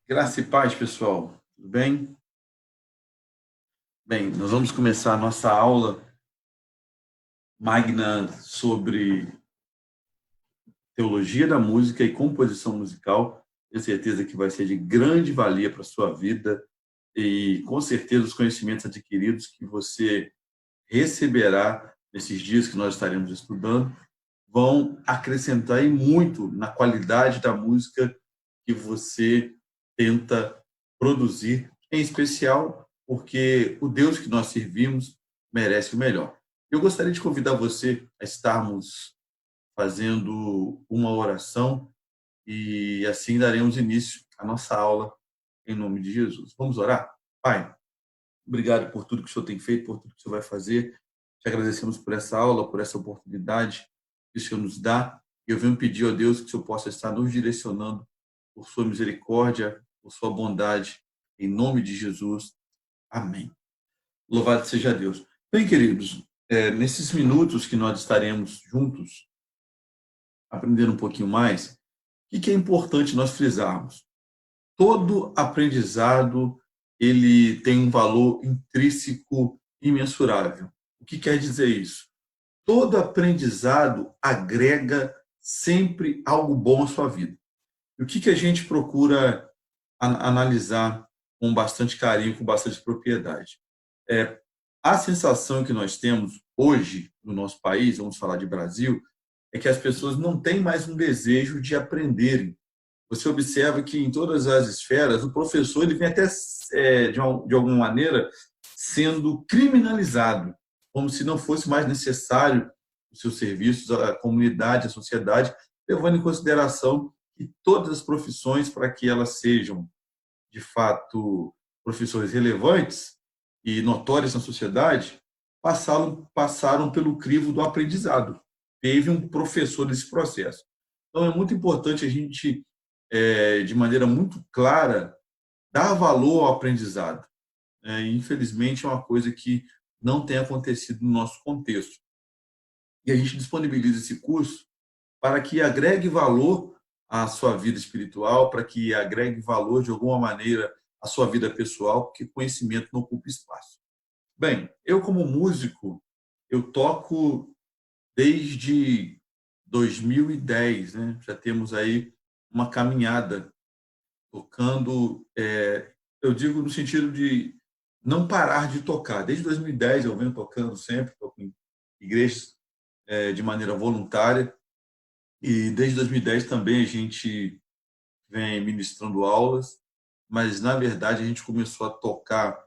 Graça e paz, pessoal. Tudo bem? Bem, nós vamos começar a nossa aula magna sobre teologia da música e composição musical. Tenho certeza que vai ser de grande valia para a sua vida e, com certeza, os conhecimentos adquiridos que você receberá nesses dias que nós estaremos estudando vão acrescentar e muito na qualidade da música que você tenta produzir, em especial porque o Deus que nós servimos merece o melhor. Eu gostaria de convidar você a estarmos fazendo uma oração e assim daremos início à nossa aula em nome de Jesus. Vamos orar? Pai, obrigado por tudo que o Senhor tem feito, por tudo que o Senhor vai fazer. Te agradecemos por essa aula, por essa oportunidade que o Senhor nos dá. E eu venho pedir, ó Deus, que o Senhor possa estar nos direcionando por sua misericórdia, por sua bondade, em nome de Jesus. Amém. Louvado seja Deus. Bem, queridos, nesses minutos que nós estaremos juntos, aprendendo um pouquinho mais, o que é importante nós frisarmos? Todo aprendizado ele tem um valor intrínseco imensurável. O que quer dizer isso? Todo aprendizado agrega sempre algo bom à sua vida. E o que a gente procura analisar com bastante carinho, com bastante propriedade? É, a sensação que nós temos hoje no nosso país, vamos falar de Brasil, é que as pessoas não têm mais um desejo de aprenderem. Você observa que em todas as esferas o professor ele vem até de alguma maneira sendo criminalizado, como se não fosse mais necessário os seus serviços à comunidade, à sociedade, levando em consideração que todas as profissões, para que elas sejam de fato profissões relevantes e notórias na sociedade, passaram pelo crivo do aprendizado. Teve um professor nesse processo. Então é muito importante a gente de maneira muito clara, dar valor ao aprendizado. Infelizmente, é uma coisa que não tem acontecido no nosso contexto. E a gente disponibiliza esse curso para que agregue valor à sua vida espiritual, para que agregue valor, de alguma maneira, à sua vida pessoal, porque conhecimento não ocupa espaço. Bem, eu como músico, eu toco desde 2010, né? Já temos aí uma caminhada tocando, eu digo no sentido de não parar de tocar. Desde 2010 eu venho tocando sempre, toco em igrejas de maneira voluntária, e desde 2010 também a gente vem ministrando aulas, mas na verdade a gente começou a tocar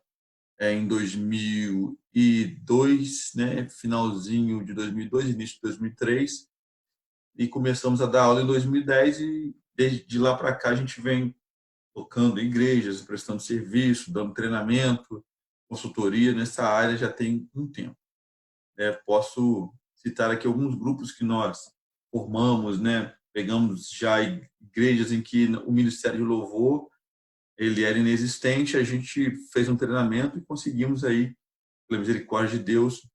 em 2002, né, finalzinho de 2002, início de 2003, e começamos a dar aula em 2010 e desde lá para cá a gente vem tocando em igrejas, prestando serviço, dando treinamento, consultoria nessa área já tem um tempo. Posso citar aqui alguns grupos que nós formamos, né? Pegamos já igrejas em que o Ministério de Louvor ele era inexistente, a gente fez um treinamento e conseguimos aí, pela misericórdia de Deus,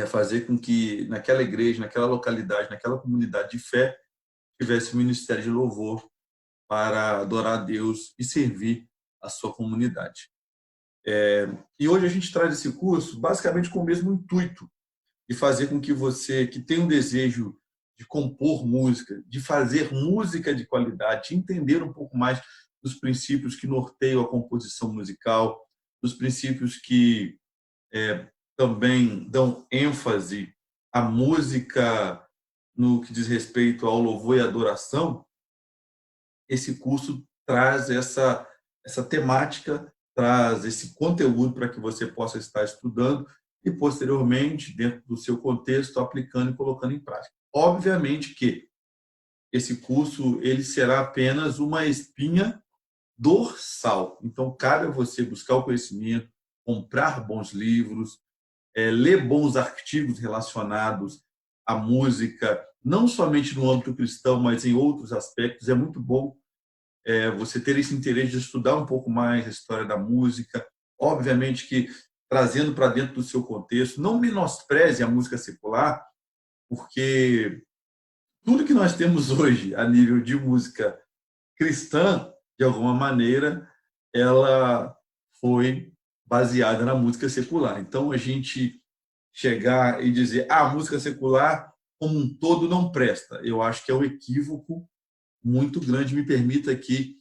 fazer com que naquela igreja, naquela localidade, naquela comunidade de fé, tivesse o Ministério de Louvor para adorar a Deus e servir a sua comunidade. E hoje a gente traz esse curso basicamente com o mesmo intuito de fazer com que você que tem um desejo de compor música, de fazer música de qualidade, de entender um pouco mais dos princípios que norteiam a composição musical, dos princípios que também dão ênfase à música no que diz respeito ao louvor e adoração, esse curso traz essa temática, traz esse conteúdo para que você possa estar estudando e, posteriormente, dentro do seu contexto, aplicando e colocando em prática. Obviamente que esse curso ele será apenas uma espinha dorsal. Então, cabe a você buscar o conhecimento, comprar bons livros, ler bons artigos relacionados à música, não somente no âmbito cristão, mas em outros aspectos. É muito bom você ter esse interesse de estudar um pouco mais a história da música, obviamente que trazendo para dentro do seu contexto, não menospreze a música secular, porque tudo que nós temos hoje a nível de música cristã de alguma maneira, ela foi baseada na música secular. Então, a gente chegar e dizer a música secular como um todo não presta, eu acho que é um equívoco muito grande. Me permita aqui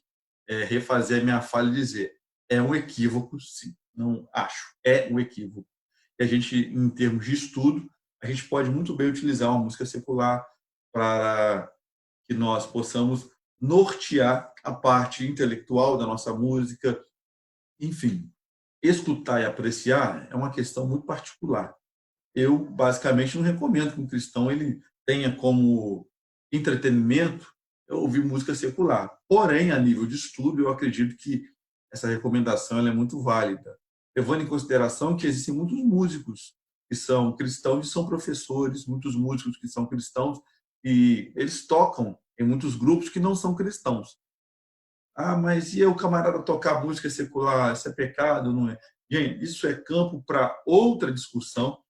refazer a minha fala e dizer, é um equívoco, sim, não acho, é um equívoco. E a gente, em termos de estudo, a gente pode muito bem utilizar uma música secular para que nós possamos nortear a parte intelectual da nossa música. Enfim, escutar e apreciar é uma questão muito particular. Eu, basicamente, não recomendo que um cristão ele tenha como entretenimento ouvir música secular. Porém, a nível de estudo, eu acredito que essa recomendação ela é muito válida, levando em consideração que existem muitos músicos que são cristãos e são professores, muitos músicos que são cristãos e eles tocam em muitos grupos que não são cristãos. Ah, mas e o camarada tocar música secular? Isso é pecado, não é? Gente, isso é campo para outra discussão.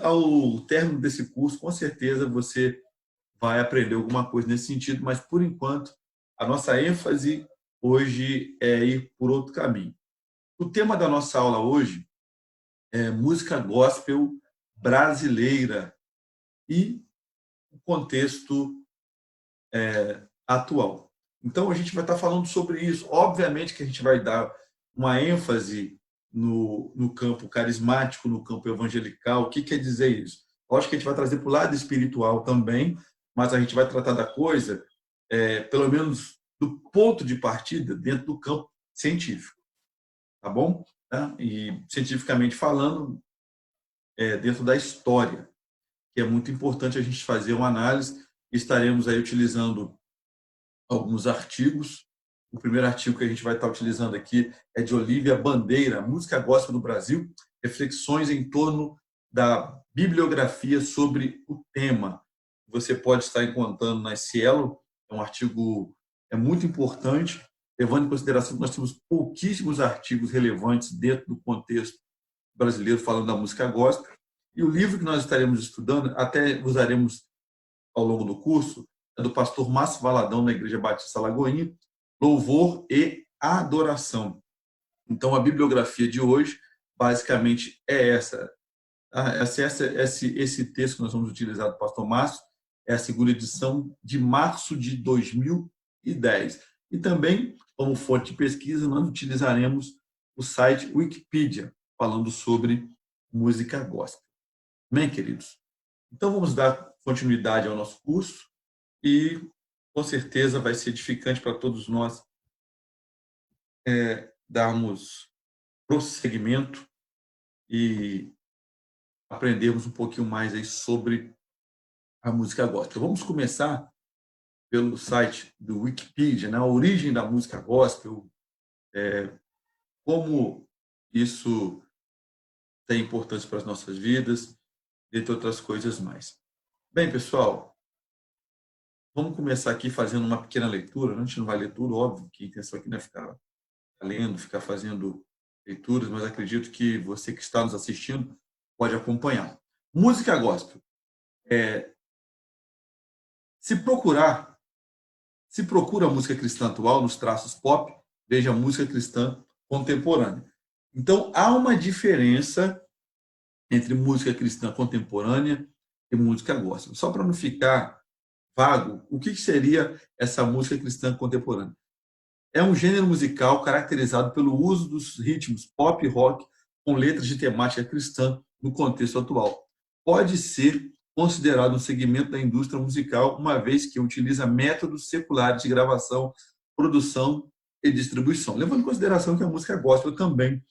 Ao término desse curso, com certeza você vai aprender alguma coisa nesse sentido, mas por enquanto a nossa ênfase hoje é ir por outro caminho. O tema da nossa aula hoje é música gospel brasileira e o contexto atual. Então a gente vai estar falando sobre isso. Obviamente que a gente vai dar uma ênfase no campo carismático, no campo evangelical. O que quer dizer isso? Lógico que a gente vai trazer para o lado espiritual também, mas a gente vai tratar da coisa, pelo menos do ponto de partida, dentro do campo científico, tá bom? Tá? E cientificamente falando, dentro da história, que é muito importante a gente fazer uma análise. Estaremos aí utilizando alguns artigos. O primeiro artigo que a gente vai estar utilizando aqui é de Olívia Bandeira, Música Gospel no Brasil, reflexões em torno da bibliografia sobre o tema. Você pode estar encontrando na Cielo, é um artigo muito importante, levando em consideração que nós temos pouquíssimos artigos relevantes dentro do contexto brasileiro falando da música gospel. E o livro que nós estaremos estudando, até usaremos ao longo do curso, é do pastor Márcio Valadão, na Igreja Batista Lagoinha, Louvor e Adoração. Então, a bibliografia de hoje, basicamente, é essa. Esse texto que nós vamos utilizar do pastor Márcio é a segunda edição de março de 2010. E também, como fonte de pesquisa, nós utilizaremos o site Wikipedia, falando sobre música gospel. Bem, queridos? Então, vamos dar continuidade ao nosso curso e, com certeza, vai ser edificante para todos nós darmos prosseguimento e aprendermos um pouquinho mais aí sobre a música gospel. Vamos começar pelo site do Wikipedia, né? A origem da música gospel, como isso tem importância para as nossas vidas, entre outras coisas mais. Bem, pessoal, vamos começar aqui fazendo uma pequena leitura. A gente não vai ler tudo, óbvio, que a intenção aqui não é ficar lendo, ficar fazendo leituras, mas acredito que você que está nos assistindo pode acompanhar. Música gospel. Se procura a música cristã atual nos traços pop, veja a música cristã contemporânea. Então, há uma diferença entre música cristã contemporânea e música gospel. Só para não ficar vago, o que seria essa música cristã contemporânea? É um gênero musical caracterizado pelo uso dos ritmos pop e rock com letras de temática cristã no contexto atual. Pode ser considerado um segmento da indústria musical, uma vez que utiliza métodos seculares de gravação, produção e distribuição. Levando em consideração que a música gospel também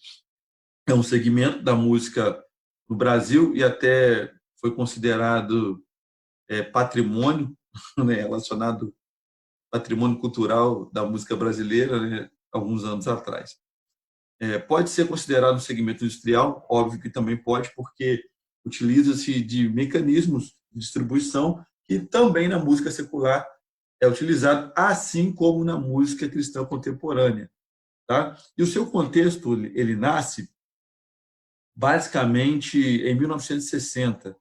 é um segmento da música no Brasil e até foi considerado patrimônio, né, relacionado patrimônio cultural da música brasileira, né, alguns anos atrás. Pode ser considerado um segmento industrial, óbvio que também pode, porque utiliza-se de mecanismos de distribuição que também na música secular é utilizado, assim como na música cristã contemporânea. Tá? E o seu contexto, ele nasce basicamente em 1960,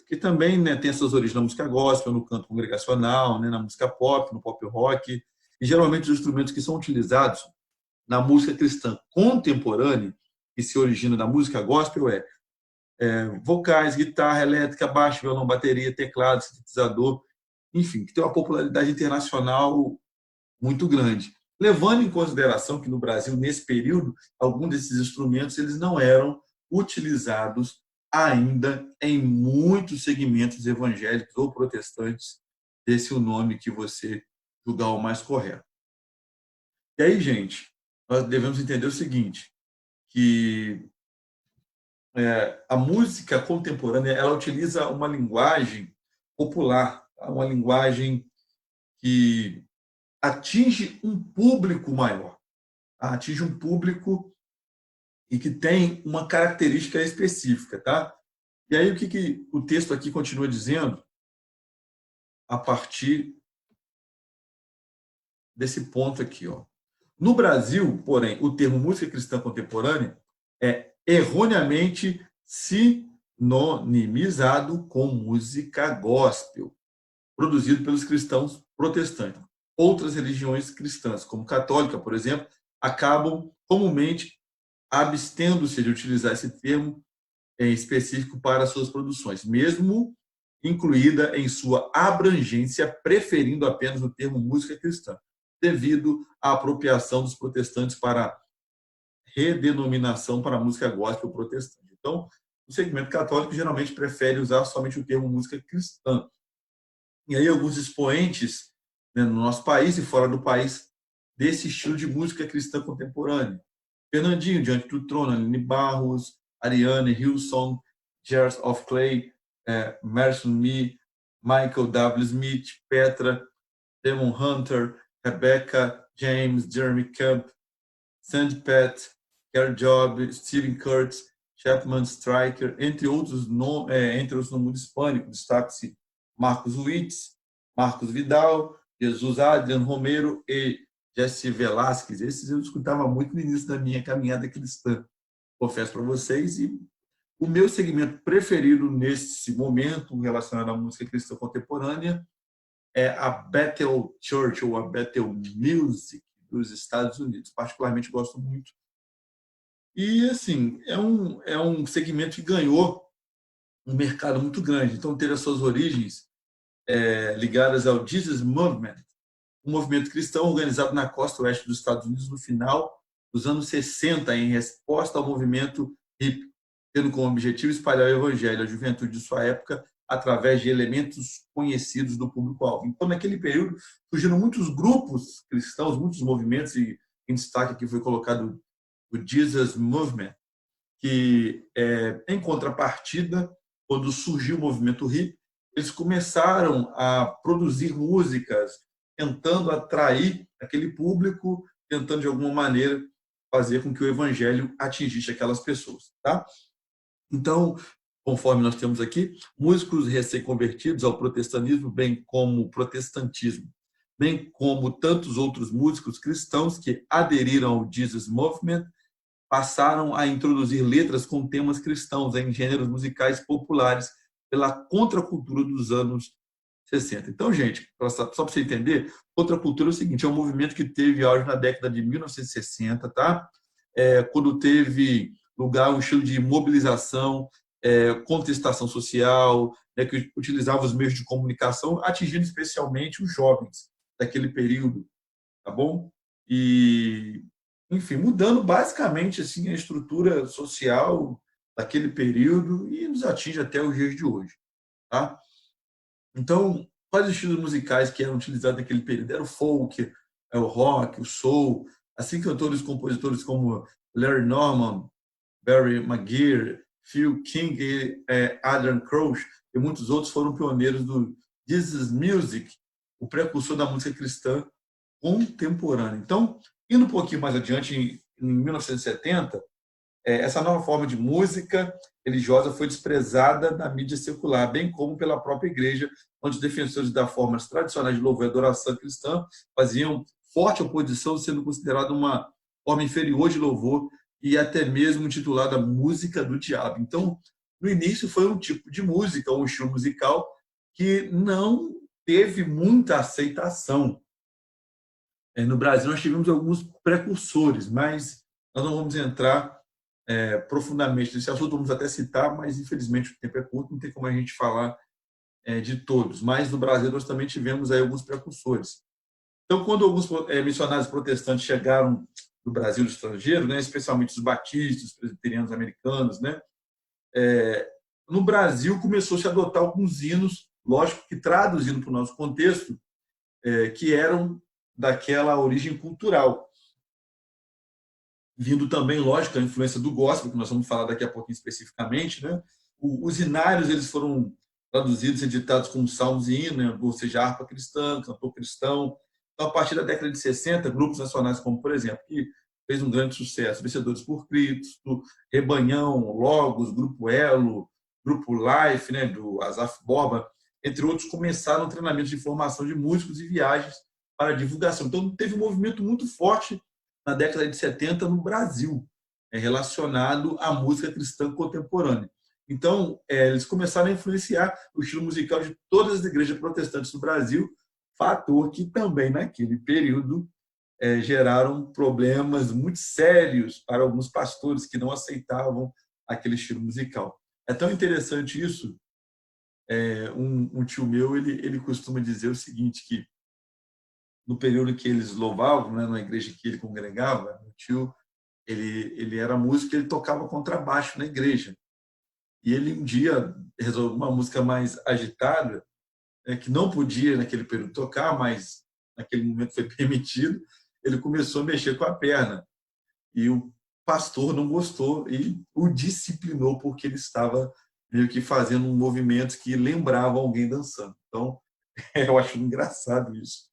que também, né, tem suas origens na música gospel, no canto congregacional, né, na música pop, no pop rock, e geralmente os instrumentos que são utilizados na música cristã contemporânea, que se origina da música gospel, vocais, guitarra elétrica, baixo, violão, bateria, teclado, sintetizador, enfim, que tem uma popularidade internacional muito grande. Levando em consideração que no Brasil, nesse período, alguns desses instrumentos eles não eram utilizados ainda em muitos segmentos evangélicos ou protestantes, desse é o nome que você julgar o mais correto. E aí, gente, nós devemos entender o seguinte, que a música contemporânea ela utiliza uma linguagem popular, tá? Uma linguagem que atinge um público maior, tá? Atinge um público e que tem uma característica específica, tá? E aí o que o texto aqui continua dizendo a partir desse ponto aqui, ó. No Brasil, porém, o termo música cristã contemporânea é erroneamente sinonimizado com música gospel, produzido pelos cristãos protestantes. Outras religiões cristãs, como católica, por exemplo, acabam comumente abstendo-se de utilizar esse termo em específico para suas produções, mesmo incluída em sua abrangência, preferindo apenas o termo música cristã, devido à apropriação dos protestantes para redenominação para a música gospel protestante. Então, o segmento católico geralmente prefere usar somente o termo música cristã. E aí alguns expoentes, né, no nosso país e fora do país desse estilo de música cristã contemporânea. Fernandinho, Diante do Trono, Aline Barros, Ariane, Hillsong, Jars of Clay, Merson Me, Michael W. Smith, Petra, Demon Hunter, Rebecca James, Jeremy Camp, Sandy Pat, Kerr Job, Steven Kurtz, Chapman Striker, entre outros no mundo hispânico, destaque-se Marcos Witt, Marcos Vidal, Jesus Adrian Romero e Jesse Velasquez. Esses eu escutava muito no início da minha caminhada cristã, confesso para vocês. E o meu segmento preferido nesse momento relacionado à música cristã contemporânea é a Bethel Church ou a Bethel Music dos Estados Unidos. Particularmente gosto muito. E, assim, é um segmento que ganhou um mercado muito grande. Então, teve as suas origens ligadas ao Jesus Movement, um movimento cristão organizado na costa oeste dos Estados Unidos no final dos anos 60, em resposta ao movimento hippie, tendo como objetivo espalhar o evangelho à juventude de sua época através de elementos conhecidos do público-alvo. Então, naquele período, surgiram muitos grupos cristãos, muitos movimentos, e em destaque aqui foi colocado o Jesus Movement, que, em contrapartida, quando surgiu o movimento hippie, eles começaram a produzir músicas tentando atrair aquele público, tentando, de alguma maneira, fazer com que o evangelho atingisse aquelas pessoas. Tá? Então, conforme nós temos aqui, músicos recém-convertidos ao protestantismo, bem como o protestantismo, bem como tantos outros músicos cristãos que aderiram ao Jesus Movement, passaram a introduzir letras com temas cristãos em gêneros musicais populares pela contracultura dos anos 60. Então, gente, só para você entender, contracultura é o seguinte, é um movimento que teve auge na década de 1960, tá? Quando teve lugar um estilo de mobilização, contestação social, né, que utilizava os meios de comunicação, atingindo especialmente os jovens daquele período, tá bom? E, enfim, mudando basicamente assim a estrutura social daquele período e nos atinge até os dias de hoje, tá? Então, quais estilos musicais que eram utilizados naquele período? Era o folk, o rock, o soul, assim cantores e compositores como Larry Norman, Barry McGuire, Phil King e Adrian Crouch e muitos outros foram pioneiros do Jesus Music, o precursor da música cristã contemporânea. Então, indo um pouquinho mais adiante, em 1970, essa nova forma de música religiosa foi desprezada na mídia secular, bem como pela própria igreja, onde os defensores das formas tradicionais de louvor e adoração cristã faziam forte oposição, sendo considerada uma forma inferior de louvor e até mesmo intitulada música do diabo. Então, no início foi um tipo de música, um estilo musical que não teve muita aceitação. No Brasil, nós tivemos alguns precursores, mas nós não vamos entrar profundamente nesse assunto, vamos até citar, mas infelizmente o tempo é curto, não tem como a gente falar de todos. Mas no Brasil, nós também tivemos aí alguns precursores. Então, quando alguns missionários protestantes chegaram do Brasil e do estrangeiro, né, especialmente os batistas, os presbiterianos americanos, né, no Brasil começou-se a adotar alguns hinos, lógico que traduzindo para o nosso contexto, que eram daquela origem cultural, vindo também, lógico, a influência do gospel, que nós vamos falar daqui a pouquinho especificamente, né? Os hinários eles foram traduzidos, editados como salmos e hinos, né? Ou seja, harpa cristã, cantor cristão. Então, a partir da década de 60, grupos nacionais como, por exemplo, que fez um grande sucesso, Vencedores por Cristo, Rebanhão, Logos, Grupo Elo, Grupo Life, né, do Asaf Borba, entre outros, começaram treinamentos de formação de músicos e viagens para divulgação. Então, teve um movimento muito forte na década de 70 no Brasil, relacionado à música cristã contemporânea. Então, eles começaram a influenciar o estilo musical de todas as igrejas protestantes do Brasil, fator que também, naquele período, geraram problemas muito sérios para alguns pastores que não aceitavam aquele estilo musical. É tão interessante isso. Um tio meu ele costuma dizer o seguinte, que no período que eles louvavam, né, na igreja que ele congregava, meu tio ele era músico, ele tocava contrabaixo na igreja. E ele um dia resolveu uma música mais agitada, que não podia naquele período tocar, mas naquele momento foi permitido. Ele começou a mexer com a perna e o pastor não gostou e o disciplinou porque ele estava meio que fazendo um movimento que lembrava alguém dançando. Então, eu acho engraçado isso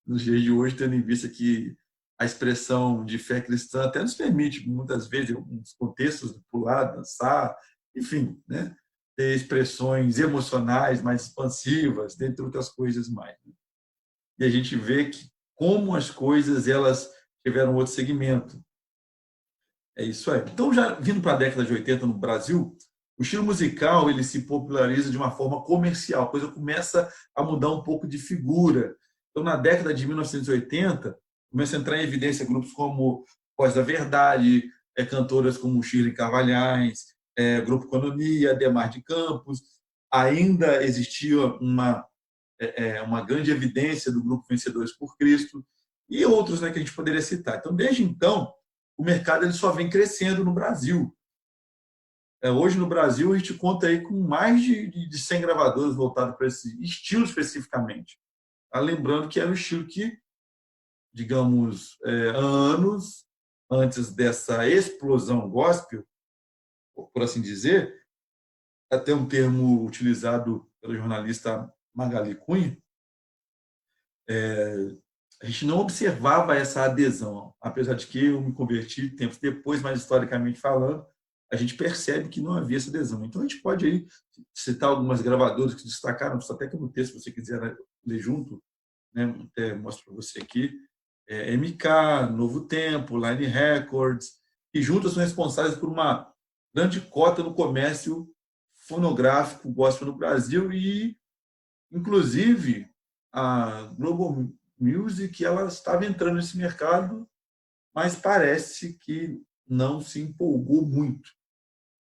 nos dias de hoje, tendo em vista que a expressão de fé cristã até nos permite, muitas vezes, em alguns contextos, pular, dançar, enfim, né? Ter expressões emocionais mais expansivas, dentre outras coisas mais. E a gente vê que como as coisas elas tiveram outro segmento. É isso aí. Então, já vindo para a década de 80 no Brasil, o estilo musical ele se populariza de uma forma comercial, a coisa começa a mudar um pouco de figura. Então, na década de 1980, começa a entrar em evidência grupos como Voz da Verdade, cantoras como Shirley Carvalhais, Grupo Economia, Ademar de Campos. Ainda existia uma grande evidência do Grupo Vencedores por Cristo e outros, né, que a gente poderia citar. Então, desde então, o mercado ele só vem crescendo no Brasil. Hoje, no Brasil, a gente conta aí com mais de 100 gravadoras voltadas para esse estilo especificamente. Lembrando que era um estilo que, digamos, anos antes dessa explosão gospel, por assim dizer, até um termo utilizado pelo jornalista Magali Cunha, a gente não observava essa adesão, apesar de que eu me converti tempos depois, mas historicamente falando, a gente percebe que não havia essa adesão. Então, a gente pode aí citar algumas gravadoras que destacaram, até que no texto, se você quiser ler junto, né, até mostro para você aqui, MK, Novo Tempo, Line Records, que juntas são responsáveis por uma grande cota no comércio fonográfico gospel no Brasil e, inclusive, a Global Music ela estava entrando nesse mercado, mas parece que não se empolgou muito.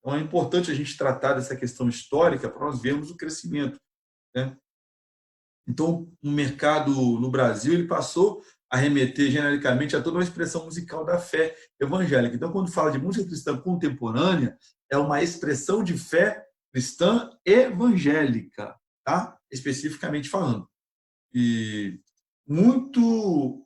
Então, é importante a gente tratar dessa questão histórica para nós vermos o crescimento, né? Então, o mercado no Brasil ele passou a remeter genericamente a toda uma expressão musical da fé evangélica. Então, quando fala de música cristã contemporânea, é uma expressão de fé cristã evangélica, tá? Especificamente falando. E muito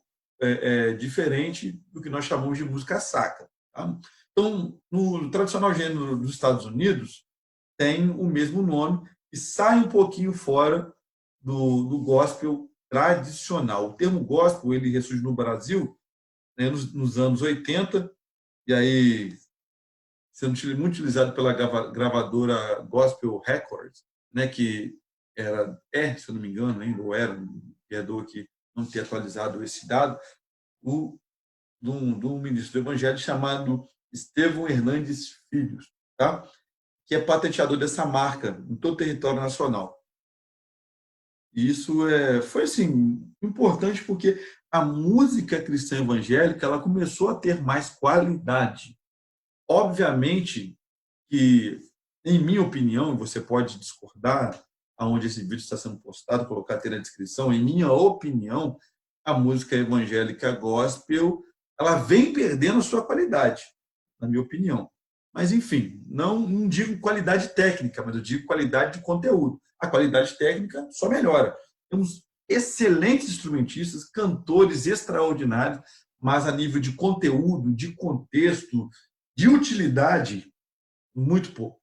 diferente do que nós chamamos de música sacra. Tá? Então, no tradicional gênero dos Estados Unidos, tem o mesmo nome e sai um pouquinho fora do gospel tradicional. O termo gospel ele ressurge no Brasil, né, nos anos 80, e aí sendo muito utilizado pela gravadora Gospel Records, né, que se eu não me engano, ainda ou era, perdoa que não ter atualizado esse dado, de um ministro do Evangelho chamado Estevão Hernandes Filhos, tá? Que é patenteador dessa marca em todo o território nacional. E isso foi assim, importante porque a música cristã evangélica ela começou a ter mais qualidade. Obviamente que, em minha opinião, e você pode discordar aonde esse vídeo está sendo postado, colocar até na descrição, em minha opinião, a música evangélica gospel, ela vem perdendo a sua qualidade, na minha opinião. Mas, enfim, não digo qualidade técnica, mas eu digo qualidade de conteúdo. A qualidade técnica só melhora. Temos excelentes instrumentistas, cantores extraordinários, mas a nível de conteúdo, de contexto, de utilidade, muito pouco.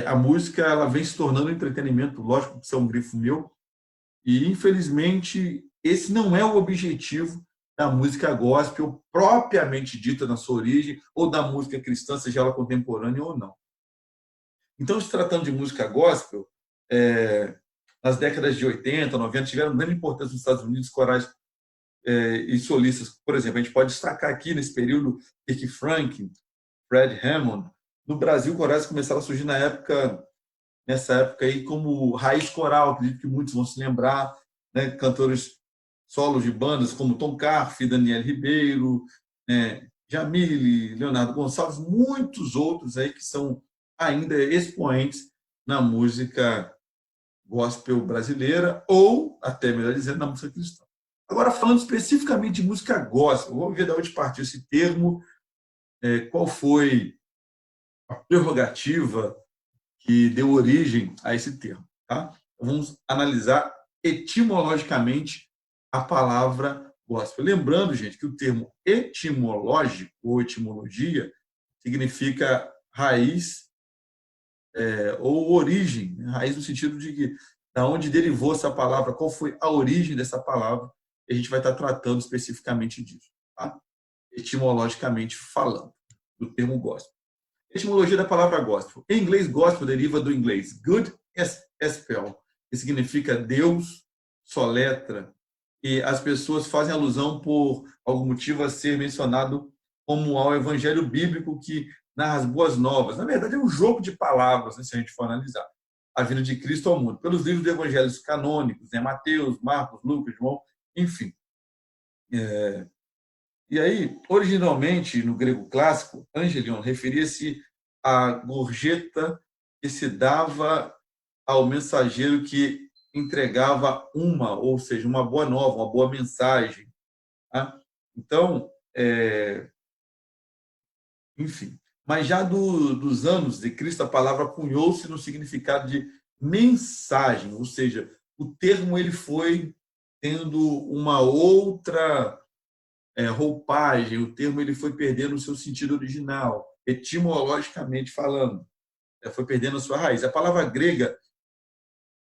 A música ela vem se tornando um entretenimento, lógico que isso é um grifo meu, e infelizmente esse não é o objetivo da música gospel propriamente dita na sua origem, ou da música cristã, seja ela contemporânea ou não. Então, se tratando de música gospel, nas décadas de 80, 90, tiveram grande importância nos Estados Unidos, corais e solistas. Por exemplo, a gente pode destacar aqui nesse período Kirk Franklin, Fred Hammond. No Brasil, corais começaram a surgir nessa época aí, como raiz coral, acredito que muitos vão se lembrar, né? Cantores solos de bandas como Tom Carf, Daniel Ribeiro, Jamile, Leonardo Gonçalves, muitos outros aí que são ainda expoentes na música gospel brasileira ou, até melhor dizendo, na música cristã. Agora, falando especificamente de música gospel, vamos ver de onde partiu esse termo, qual foi a prerrogativa que deu origem a esse termo. Tá? Vamos analisar etimologicamente a palavra gospel. Lembrando, gente, que o termo etimológico ou etimologia significa raiz ou origem, né? Raiz no sentido de que da onde derivou essa palavra, qual foi a origem dessa palavra, e a gente vai estar tratando especificamente disso, tá? Etimologicamente falando, do termo gospel. Etimologia da palavra gospel. Em inglês, gospel deriva do inglês good as spell, que significa Deus soletra, e as pessoas fazem alusão por algum motivo a ser mencionado como ao evangelho bíblico que narra as boas novas. Na verdade, é um jogo de palavras, né, se a gente for analisar. A vinda de Cristo ao mundo. Pelos livros de evangelhos canônicos, né, Mateus, Marcos, Lucas, João, enfim. E aí, originalmente, no grego clássico, angelion referia-se à gorjeta que se dava ao mensageiro que entregava ou seja, uma boa nova, uma boa mensagem. Tá? Então, enfim. Mas já dos anos de Cristo, a palavra cunhou-se no significado de mensagem, ou seja, o termo ele foi tendo uma outra roupagem, o termo ele foi perdendo o seu sentido original, etimologicamente falando, foi perdendo a sua raiz. A palavra grega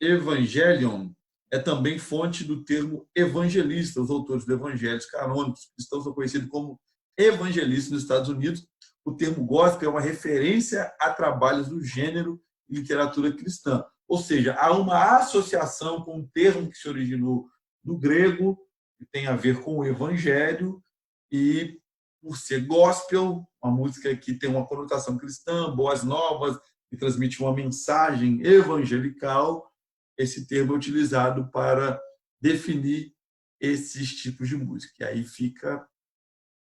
evangelion é também fonte do termo evangelista. Os autores do evangelhos canônicos cristãos são conhecidos como evangelistas nos Estados Unidos. O termo gospel é uma referência a trabalhos do gênero e literatura cristã. Ou seja, há uma associação com um termo que se originou no grego, que tem a ver com o evangelho, e por ser gospel, uma música que tem uma conotação cristã, boas novas, que transmite uma mensagem evangelical, esse termo é utilizado para definir esses tipos de música. E aí fica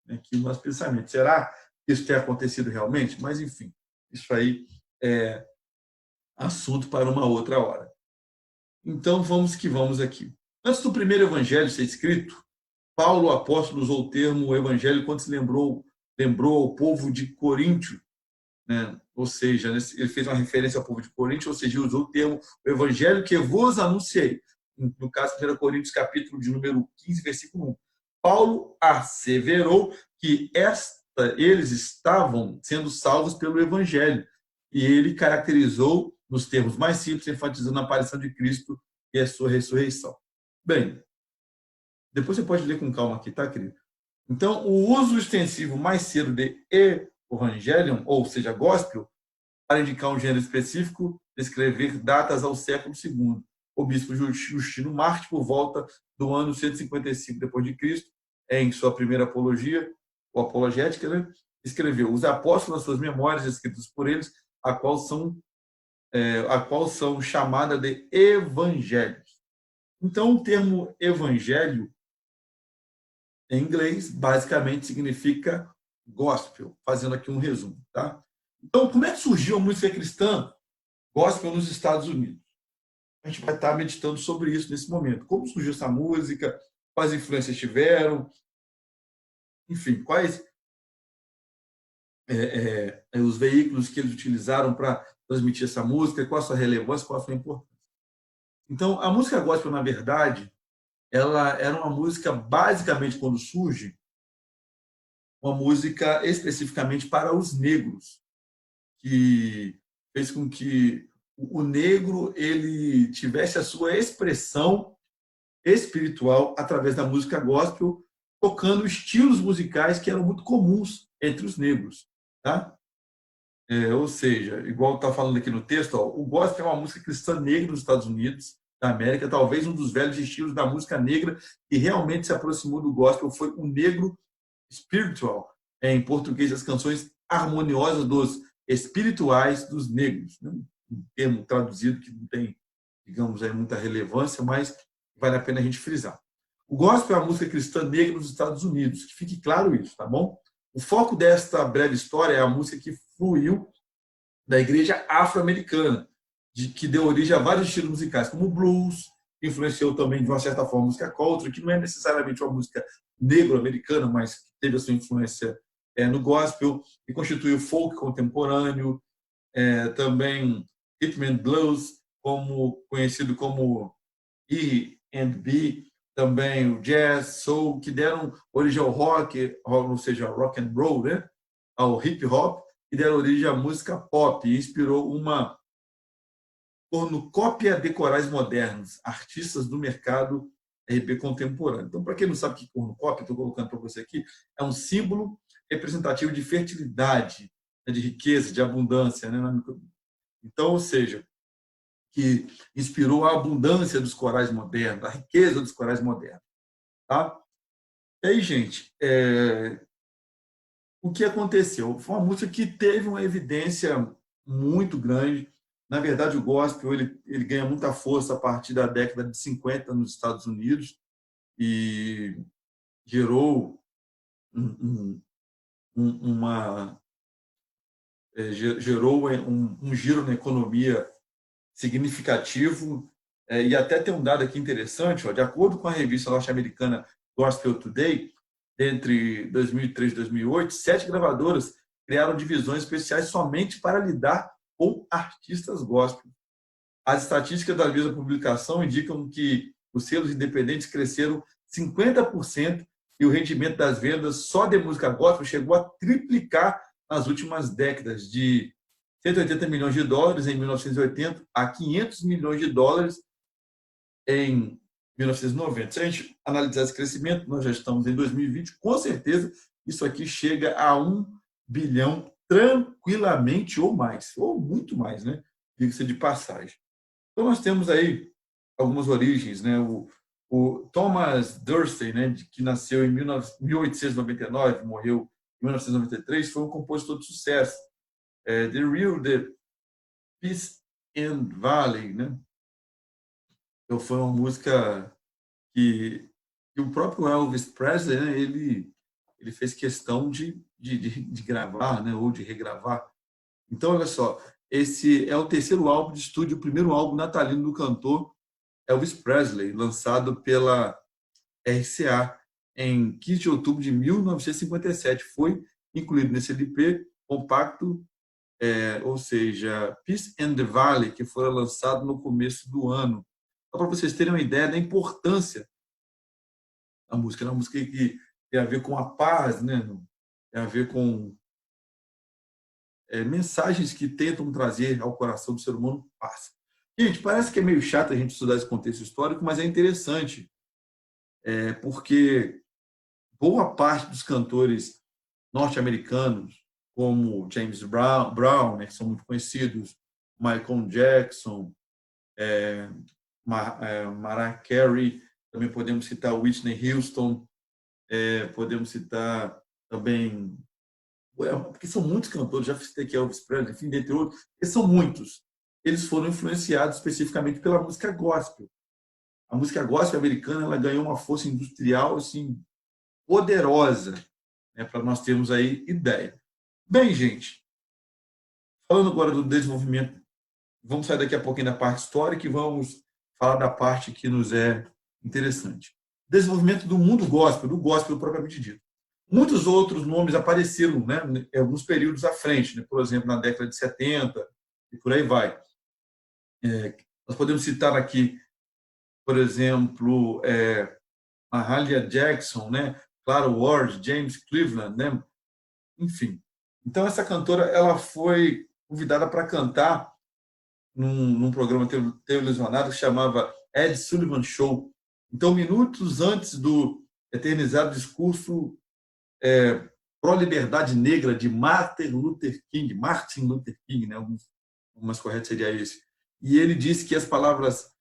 aqui o nosso pensamento. Será que isso tem acontecido realmente? Mas, enfim, isso aí é assunto para uma outra hora. Então, vamos que vamos aqui. Antes do primeiro evangelho ser escrito, Paulo, o apóstolo, usou o termo evangelho quando se lembrou ao povo de Coríntio, né? Ou seja, ele fez uma referência ao povo de Coríntio, ou seja, usou o termo o evangelho que vos anunciei. No caso, 1 Coríntios, capítulo de número 15, versículo 1. Paulo asseverou que eles estavam sendo salvos pelo evangelho, e ele caracterizou nos termos mais simples, enfatizando a aparição de Cristo e a sua ressurreição. Bem, depois você pode ler com calma aqui, tá, querido? Então, o uso extensivo mais cedo de evangelion, ou seja, gospel, para indicar um gênero específico, descrever datas ao século II. O bispo Justino Marte, por volta do ano 155 d.C., em sua primeira apologia, ou apologética, né, escreveu: os apóstolos, nas suas memórias escritas por eles, a qual são chamadas de evangelhos. Então, o termo evangelho, em inglês, basicamente significa gospel, fazendo aqui um resumo. Tá? Então, como é que surgiu a música cristã gospel nos Estados Unidos? A gente vai estar meditando sobre isso nesse momento. Como surgiu essa música, quais influências tiveram, enfim, quais os veículos que eles utilizaram para transmitir essa música, qual a sua relevância, qual a sua importância. Então, a música gospel, na verdade, ela era uma música, basicamente, quando surge, uma música especificamente para os negros, que fez com que o negro ele tivesse a sua expressão espiritual através da música gospel, tocando estilos musicais que eram muito comuns entre os negros. Tá? Ou seja, igual está falando aqui no texto, ó, o gospel é uma música cristã negra nos Estados Unidos da América, talvez um dos velhos estilos da música negra que realmente se aproximou do gospel foi o negro spiritual, em português as canções harmoniosas dos espirituais dos negros, né? Um termo traduzido que não tem, digamos, aí muita relevância, mas vale a pena a gente frisar. O gospel é a música cristã negra nos Estados Unidos, que fique claro isso, tá bom? O foco desta breve história é a música que fluiu da igreja afro-americana, que deu origem a vários estilos musicais, como o blues, que influenciou também, de uma certa forma, a música country, que não é necessariamente uma música negro-americana, mas que teve a sua influência no gospel, e constitui o folk contemporâneo, também rhythm and blues, como, conhecido como R&B, também o jazz, soul, que deram origem ao rock, ou seja, rock and roll, né? Ao hip hop, que deram origem à música pop e inspirou uma cornucópia de corais modernos, artistas do mercado RB contemporâneo. Então, para quem não sabe o que é cornucópia, estou colocando para você aqui, é um símbolo representativo de fertilidade, de riqueza, de abundância. Né? Então, ou seja, que inspirou a abundância dos corais modernos, a riqueza dos corais modernos. Tá? E aí, gente, o que aconteceu? Foi uma música que teve uma evidência muito grande. Na verdade, o gospel ele ganha muita força a partir da década de 50 nos Estados Unidos e gerou uma gerou um giro na economia significativo. E até tem um dado aqui interessante, ó, de acordo com a revista norte-americana Gospel Today, entre 2003 e 2008, 7 gravadoras criaram divisões especiais somente para lidar com artistas gospel. As estatísticas da mesma publicação indicam que os selos independentes cresceram 50% e o rendimento das vendas só de música gospel chegou a triplicar nas últimas décadas, de 180 milhões de dólares em 1980 a 500 milhões de dólares em 1990. Se a gente analisar esse crescimento, nós já estamos em 2020, com certeza isso aqui chega a 1 bilhão tranquilamente ou mais, ou muito mais, né? Diga-se de passagem. Então nós temos aí algumas origens, né? O Thomas Dursey, né, que nasceu em 1899, morreu em 1993, foi um compositor de sucesso. The Real, The Peace and Valley, né? Então foi uma música que o próprio Elvis Presley, né, ele fez questão de gravar, né, ou de regravar. Então, olha só, esse é o terceiro álbum de estúdio, o primeiro álbum natalino do cantor Elvis Presley, lançado pela RCA em 15 de outubro de 1957. Foi incluído nesse LP compacto, ou seja, Peace and the Valley, que foi lançado no começo do ano. Só para vocês terem uma ideia da importância da música. É uma música que tem a ver com a paz, né? Tem a ver com mensagens que tentam trazer ao coração do ser humano paz. Gente, parece que é meio chato a gente estudar esse contexto histórico, mas é interessante, porque boa parte dos cantores norte-americanos, como James Brown, né, que são muito conhecidos, Michael Jackson, Mariah Carey, também podemos citar Whitney Houston, podemos citar também, porque são muitos cantores, já citei aqui Elvis Presley, enfim, dentre outros, e são muitos. Eles foram influenciados especificamente pela música gospel. a música gospel americana ela ganhou uma força industrial assim, poderosa, né, para nós termos aí ideia. Bem, gente, falando agora do desenvolvimento, vamos sair daqui a pouquinho da parte histórica e vamos falar da parte que nos é interessante. Desenvolvimento do mundo gospel, do gospel propriamente dito. Muitos outros nomes apareceram, né, em alguns períodos à frente, né, por exemplo, na década de 70 e por aí vai. Nós podemos citar aqui, por exemplo, Mahalia Jackson, né, Clara Ward, James Cleveland, né, enfim. Então, essa cantora ela foi convidada para cantar num programa televisionado que chamava Ed Sullivan Show. Então, minutos antes do eternizado discurso pró-liberdade negra de Martin Luther King, né? O mais correto seria esse. E ele disse que as palavras,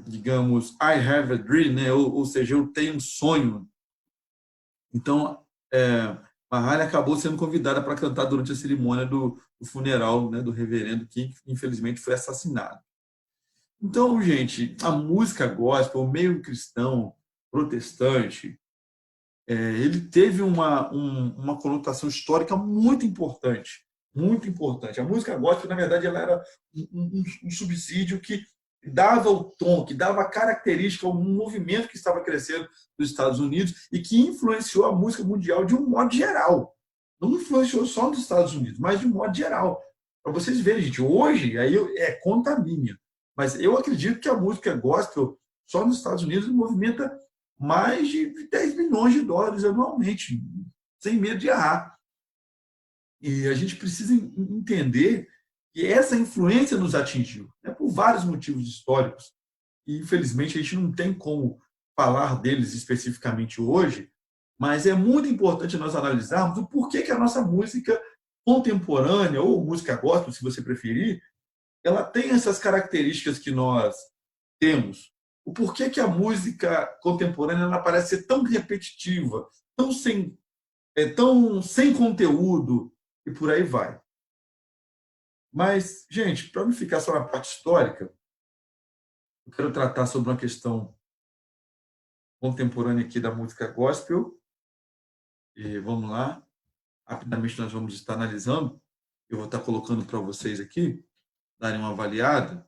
digamos, I have a dream, né? Ou seja, eu tenho um sonho. Então, Mahalia acabou sendo convidada para cantar durante a cerimônia do funeral, né, do reverendo King, que infelizmente foi assassinado. Então, gente, a música gospel, o meio cristão, protestante, ele teve uma conotação histórica muito importante, muito importante. A música gospel, na verdade, ela era um subsídio que dava o tom, que dava a característica ao movimento que estava crescendo nos Estados Unidos e que influenciou a música mundial de um modo geral. Não influenciou só nos Estados Unidos, mas de um modo geral. Para vocês verem, gente, hoje aí conta minha, mas eu acredito que a música gospel só nos Estados Unidos movimenta mais de 10 milhões de dólares anualmente, sem medo de errar. E a gente precisa entender que essa influência nos atingiu, né, por vários motivos históricos. E, infelizmente, a gente não tem como falar deles especificamente hoje, mas é muito importante nós analisarmos o porquê que a nossa música contemporânea, ou música gospel, se você preferir, ela tem essas características que nós temos. O porquê que a música contemporânea ela parece ser tão repetitiva, tão sem conteúdo, e por aí vai. Mas, gente, para não ficar só na parte histórica, eu quero tratar sobre uma questão contemporânea aqui da música gospel. E vamos lá. Rapidamente nós vamos estar analisando. Eu vou estar colocando para vocês aqui, darem uma avaliada,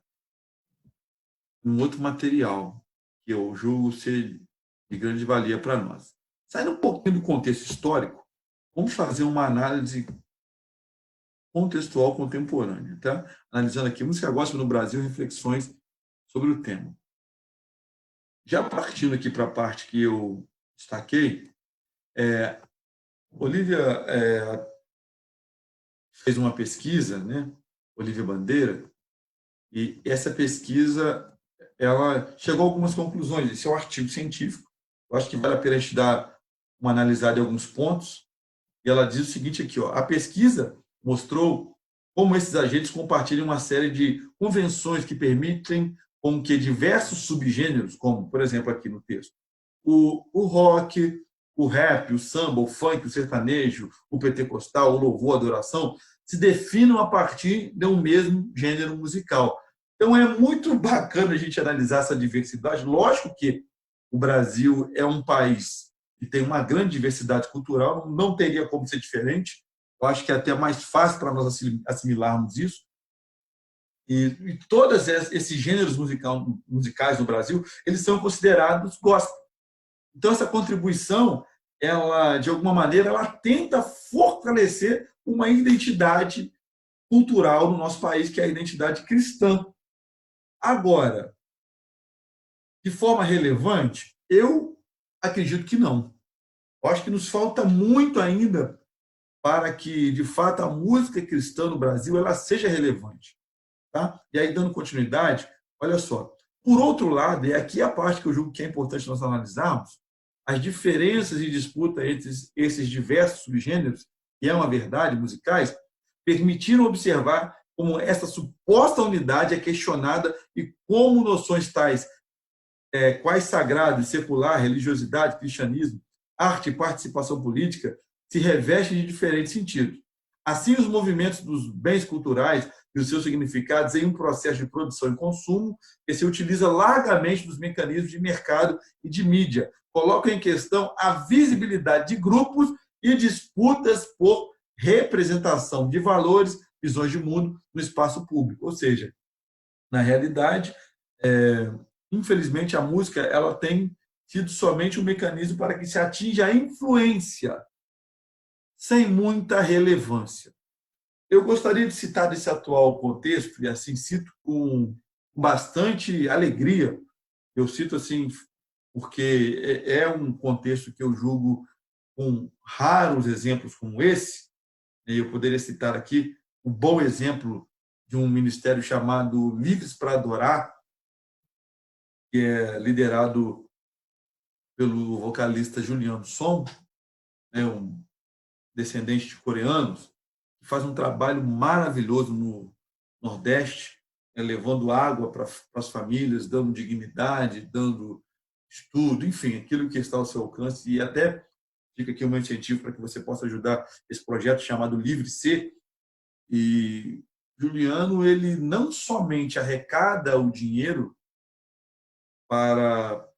um outro material que eu julgo ser de grande valia para nós. Saindo um pouquinho do contexto histórico, vamos fazer uma análise contextual contemporânea, tá? Analisando aqui música gospel no Brasil, reflexões sobre o tema. Já partindo aqui para a parte que eu destaquei, Olivia fez uma pesquisa, né? Olivia Bandeira, e essa pesquisa ela chegou a algumas conclusões. Esse é um artigo científico. Eu acho que vale a pena a gente dar uma analisada em alguns pontos. E ela diz o seguinte aqui, ó, a pesquisa mostrou como esses agentes compartilham uma série de convenções que permitem com que diversos subgêneros, como, por exemplo, aqui no texto, o rock, o rap, o samba, o funk, o sertanejo, o pentecostal, o louvor, a adoração, se definam a partir de um mesmo gênero musical. Então, é muito bacana a gente analisar essa diversidade. Lógico que o Brasil é um país que tem uma grande diversidade cultural, não teria como ser diferente. Eu acho que é até mais fácil para nós assimilarmos isso. E todos esses gêneros musicais no Brasil, eles são considerados gospel. Então, essa contribuição, ela, de alguma maneira, ela tenta fortalecer uma identidade cultural no nosso país, que é a identidade cristã. Agora, de forma relevante, eu acredito que não. Eu acho que nos falta muito ainda para que, de fato, a música cristã no Brasil ela seja relevante. Tá? E aí, dando continuidade, olha só. Por outro lado, e aqui é a parte que eu julgo que é importante nós analisarmos, as diferenças e disputa entre esses diversos subgêneros, que é uma verdade, musicais, permitiram observar como essa suposta unidade é questionada e como noções tais quais sagrado e secular, religiosidade, cristianismo, arte e participação política se revestem de diferentes sentidos. Assim, os movimentos dos bens culturais e os seus significados em um processo de produção e consumo que se utiliza largamente dos mecanismos de mercado e de mídia. Coloca em questão a visibilidade de grupos e disputas por representação de valores, visões de mundo no espaço público. Ou seja, na realidade, infelizmente, a música ela tem sido somente um mecanismo para que se atinja a influência, sem muita relevância. Eu gostaria de citar desse atual contexto, e assim cito com bastante alegria, eu cito assim porque é um contexto que eu julgo com raros exemplos como esse, e eu poderia citar aqui o bom exemplo de um ministério chamado Livres para Adorar, que é liderado pelo vocalista Juliano Som, né, um descendente de coreanos, que faz um trabalho maravilhoso no Nordeste, né, levando água para as famílias, dando dignidade, dando estudo, enfim, aquilo que está ao seu alcance. E até fica aqui um incentivo para que você possa ajudar esse projeto chamado Livre Ser. E Juliano, ele não somente arrecada o dinheiro para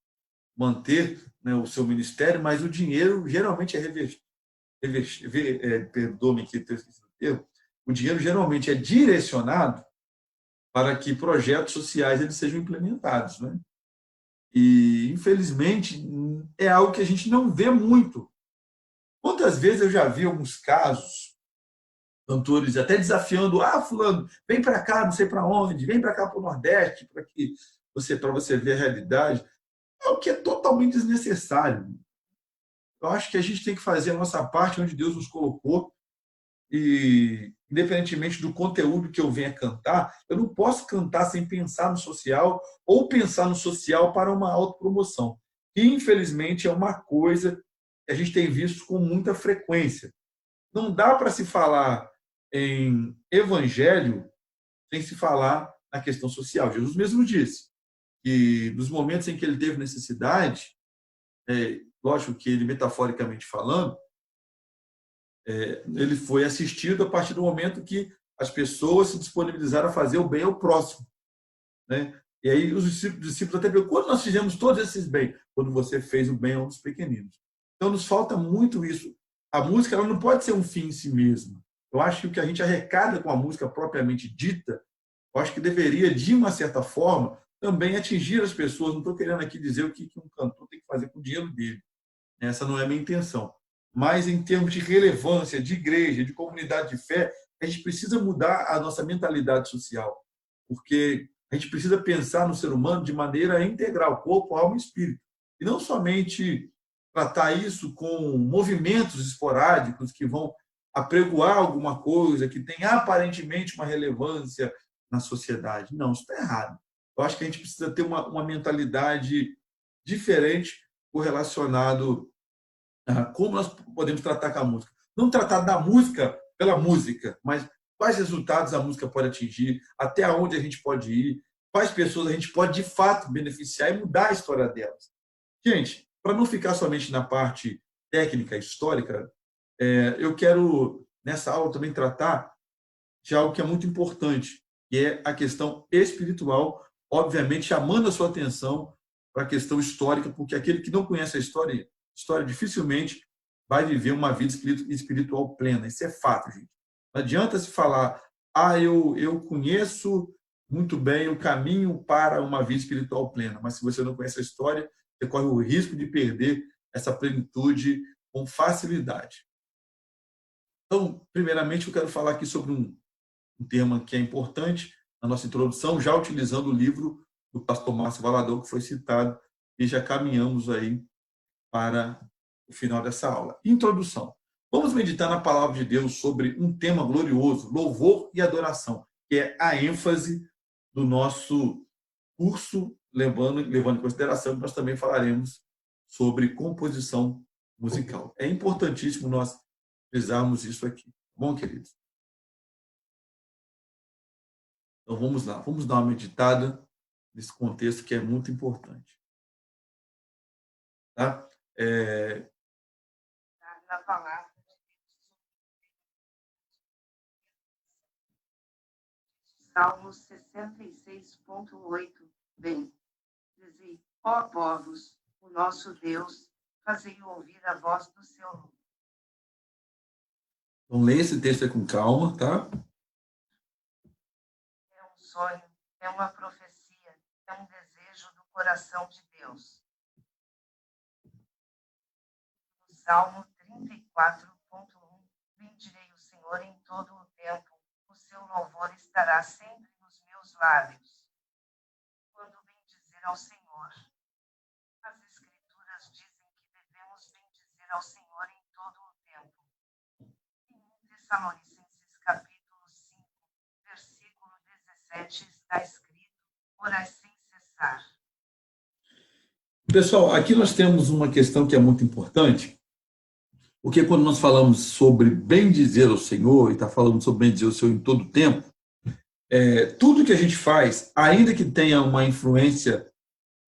manter, né, o seu ministério, mas o dinheiro geralmente é perdoe-me que eu esqueci o termo, o dinheiro geralmente é direcionado para que projetos sociais eles sejam implementados, né? E infelizmente é algo que a gente não vê muito. Quantas vezes eu já vi alguns casos, cantores até desafiando, fulano, vem para cá, não sei para onde, vem para cá para o Nordeste, para você ver a realidade, é o que é totalmente desnecessário. Eu acho que a gente tem que fazer a nossa parte onde Deus nos colocou e, independentemente do conteúdo que eu venha cantar, eu não posso cantar sem pensar no social ou pensar no social para uma autopromoção. E, infelizmente, é uma coisa que a gente tem visto com muita frequência. Não dá para se falar em evangelho sem se falar na questão social. Jesus mesmo disse que nos momentos em que ele teve necessidade, lógico que ele, metaforicamente falando, ele foi assistido a partir do momento que as pessoas se disponibilizaram a fazer o bem ao próximo, né? E aí os discípulos até perguntam, quando nós fizemos todos esses bens? Quando você fez o bem a um dos pequeninos. Então nos falta muito isso. A música ela não pode ser um fim em si mesma. Eu acho que o que a gente arrecada com a música propriamente dita, eu acho que deveria, de uma certa forma, também atingir as pessoas. Não estou querendo aqui dizer o que um cantor tem que fazer com o dinheiro dele. Essa não é a minha intenção. Mas, em termos de relevância, de igreja, de comunidade de fé, a gente precisa mudar a nossa mentalidade social, porque a gente precisa pensar no ser humano de maneira integral, corpo, alma e espírito. E não somente tratar isso com movimentos esporádicos que vão apregoar alguma coisa que tem aparentemente uma relevância na sociedade. Não, isso está errado. Eu acho que a gente precisa ter uma mentalidade diferente correlacionado a como nós podemos tratar com a música. Não tratar da música pela música, mas quais resultados a música pode atingir, até onde a gente pode ir, quais pessoas a gente pode, de fato, beneficiar e mudar a história delas. Gente, para não ficar somente na parte técnica, histórica, eu quero, nessa aula, também tratar de algo que é muito importante, que é a questão espiritual, obviamente chamando a sua atenção para a questão histórica, porque aquele que não conhece a história dificilmente vai viver uma vida espiritual plena. Isso é fato, gente. Não adianta se falar, eu conheço muito bem o caminho para uma vida espiritual plena, mas se você não conhece a história, você corre o risco de perder essa plenitude com facilidade. Então, primeiramente, eu quero falar aqui sobre um tema que é importante na nossa introdução, já utilizando o livro do pastor Márcio Valadão, que foi citado, e já caminhamos aí para o final dessa aula. Introdução. Vamos meditar na palavra de Deus sobre um tema glorioso, louvor e adoração, que é a ênfase do nosso curso, levando em consideração que nós também falaremos sobre composição musical. É importantíssimo nós frisarmos isso aqui. Bom, queridos? Então vamos lá, vamos dar uma meditada nesse contexto que é muito importante. Tá? Na palavra. Salmos 66.8, bem, dizei, ó povos, o nosso Deus, fazei ouvir a voz do seu nome. Então, leia esse texto com calma, tá? É um sonho, é uma profecia, é um desejo do coração de Deus. O Salmo 34.1, bendirei o Senhor em todo o tempo, o seu louvor estará sempre nos meus lábios. Quando bendizer ao Senhor, as Escrituras dizem que devemos bendizer ao Senhor em todo o tempo. Em 1 Tessalonicenses capítulo 5, versículo 17 está escrito, orai sem cessar. Pessoal, aqui nós temos uma questão que é muito importante, porque quando nós falamos sobre bendizer ao Senhor, e está falando sobre bendizer ao Senhor em todo o tempo, tudo que a gente faz, ainda que tenha uma influência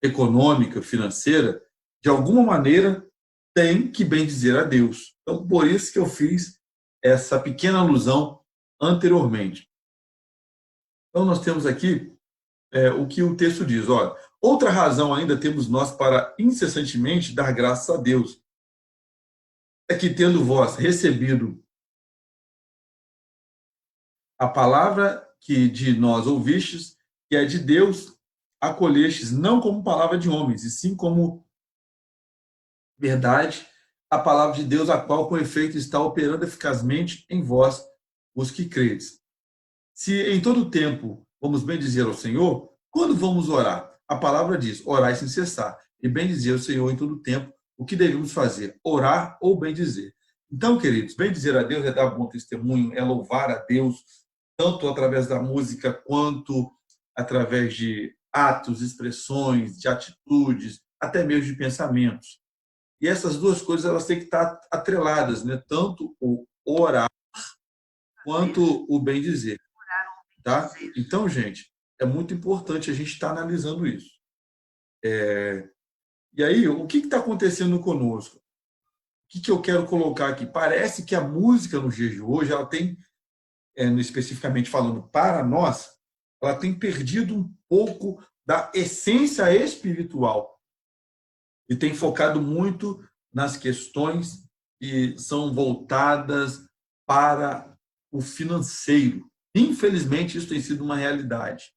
econômica, financeira, de alguma maneira tem que bendizer a Deus. Então, por isso que eu fiz essa pequena alusão anteriormente. Então, nós temos aqui o que o texto diz. Olha, outra razão ainda temos nós para incessantemente dar graças a Deus. É que, tendo vós recebido a palavra que de nós ouvistes, que é de Deus, acolhestes não como palavra de homens, e sim como verdade, a palavra de Deus, a qual com efeito está operando eficazmente em vós, os que credes. Se em todo tempo vamos bendizer ao Senhor, quando vamos orar? A palavra diz, orai sem cessar, e bendizer ao Senhor em todo tempo. O que devemos fazer? Orar ou bendizer. Então, queridos, bendizer a Deus é dar bom testemunho, é louvar a Deus, tanto através da música quanto através de atos, expressões, de atitudes, até mesmo de pensamentos. E essas duas coisas elas têm que estar atreladas, né? Tanto o orar quanto o bem dizer, tá? Então, gente, é muito importante a gente estar analisando isso. E aí, o que está acontecendo conosco? O que eu quero colocar aqui? Parece que a música nos dias de hoje, ela tem, especificamente falando para nós, ela tem perdido um pouco da essência espiritual e tem focado muito nas questões que são voltadas para o financeiro. Infelizmente, isso tem sido uma realidade.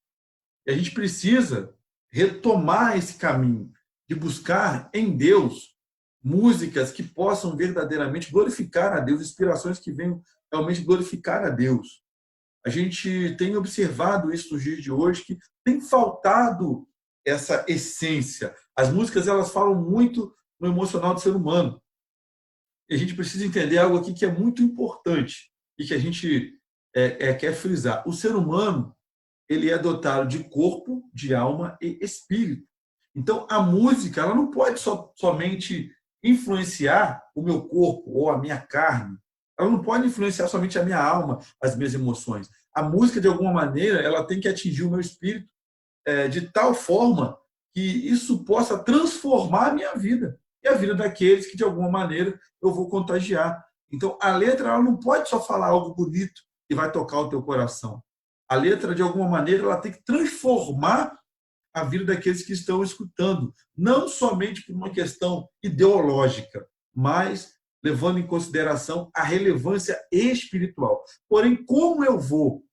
E a gente precisa retomar esse caminho de buscar em Deus músicas que possam verdadeiramente glorificar a Deus, inspirações que venham realmente glorificar a Deus. A gente tem observado isso nos dias de hoje, que tem faltado essa essência. As músicas, elas falam muito no emocional do ser humano. E a gente precisa entender algo aqui que é muito importante e que a gente quer frisar. O ser humano, ele é dotado de corpo, de alma e espírito. Então, a música, ela não pode somente influenciar o meu corpo ou a minha carne. Ela não pode influenciar somente a minha alma, as minhas emoções. A música, de alguma maneira, ela tem que atingir o meu espírito de tal forma que isso possa transformar a minha vida e a vida daqueles que, de alguma maneira, eu vou contagiar. Então, a letra ela não pode só falar algo bonito e vai tocar o teu coração. A letra, de alguma maneira, ela tem que transformar a vida daqueles que estão escutando, não somente por uma questão ideológica, mas levando em consideração a relevância espiritual. Porém, como eu vou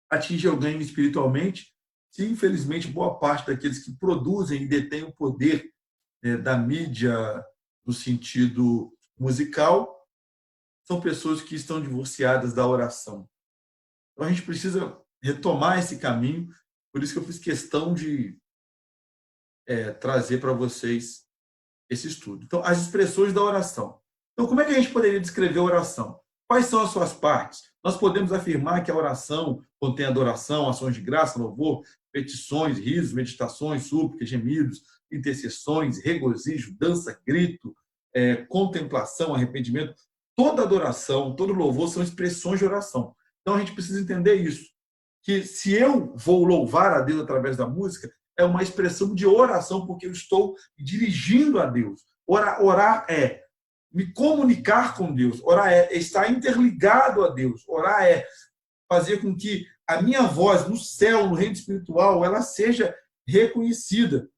atingir alguém espiritualmente se, infelizmente, boa parte daqueles que produzem e detêm o poder da mídia no sentido musical são pessoas que estão divorciadas da oração? Então, a gente precisa retomar esse caminho, por isso que eu fiz questão de trazer para vocês esse estudo. Então, as expressões da oração. Então, como é que a gente poderia descrever a oração? Quais são as suas partes? Nós podemos afirmar que a oração contém adoração, ações de graça, louvor, petições, risos, meditações, súplicas, gemidos, intercessões, regozijo, dança, grito, contemplação, arrependimento. Toda adoração, todo louvor são expressões de oração. Então, a gente precisa entender isso, que se eu vou louvar a Deus através da música, é uma expressão de oração, porque eu estou dirigindo a Deus. Orar é me comunicar com Deus. Orar é estar interligado a Deus. Orar é fazer com que a minha voz no céu, no reino espiritual, ela seja reconhecida.